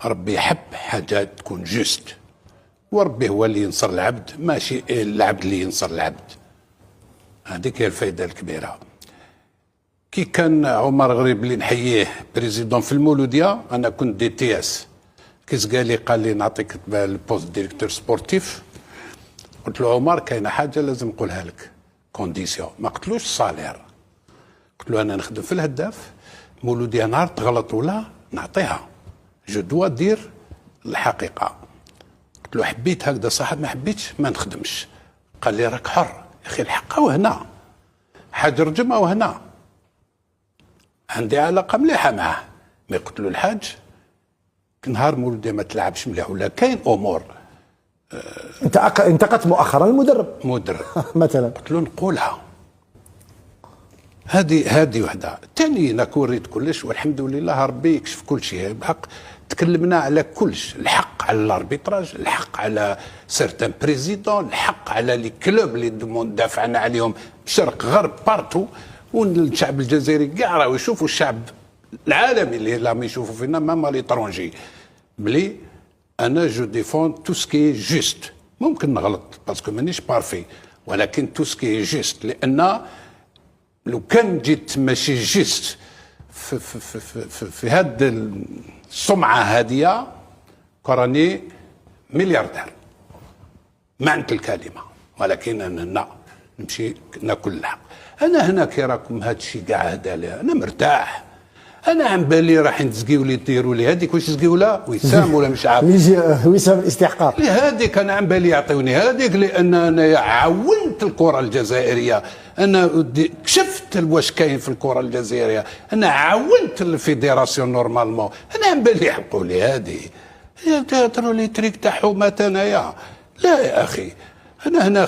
ربي يحب حاجات تكون جوست، وربي هو اللي ينصر العبد، ماشي العبد اللي ينصر العبد. هذيك هي الفائده الكبيره. كي كان عمر غريب اللي نحييه بريزيدون في المولوديه، انا كنت دي تي اس، كيس قال لي نعطيك البوست ديريكتور سبورتيف. قلت له عمر كاينه حاجه لازم نقولها لك، كونديسيون، ما قلتلوش صالير، قلت له انا نخدم في الهداف، مولوديه نهار تغلط ولا نعطيها، جو دوا دير الحقيقه. قلت له حبيت هكذا صح، ما حبيتش ما نخدمش. قال لي راك حر يا اخي، الحق وهنا حاج رجمه وهنا عندي علاقه مليحه معاه، مي قلت له الحاج نهار مولوديه ما تلعبش مليح ولا كاين امور. انت انتقدت مؤخرا المدرب مثلا، قلت له نقولها، هذه وحده. ثاني انا وريت كلش والحمد لله ربي يكشف كل شيء بحق. تكلمنا على كلش، الحق على الاربيتراج، الحق على سيرتان بريزيدون، الحق على لي كلوب اللي دافعنا عليهم شرق غرب بارتو، والشعب الجزائري كاع راهو يشوفوا، الشعب العالمي اللي راهم يشوفوا فينا ماما ليترونجي بلي انا جو ديفون تو سكي جوست. ممكن نغلط باسكو مانيش بارفي، ولكن تو سكي جوست، لان لو كان جيت ماشي جوست في هاد السمعه هاديه كراني ملياردير معنى الكلمه. ولكن انا هنا نمشي ناكل الحق. انا هنا كي راكم هاد الشيء كاع هذا انا مرتاح. انا عن بالي راح نتزقيو لي يديروا لي هذيك، واش تزقيو لا وسام ولا مش عارف وسام الاستحقاق هذيك. انا عن بالي يعطيوني هذيك، لان انا عاونت الكره الجزائريه، انا كشفت واش كاين في الكره الجزائريه، انا عاونت الفيدراسيون نورمالمون. انا عن بالي يحقوا لي هذه، تهضروا لي تريك تاع حومه انايا. لا يا اخي، انا هنا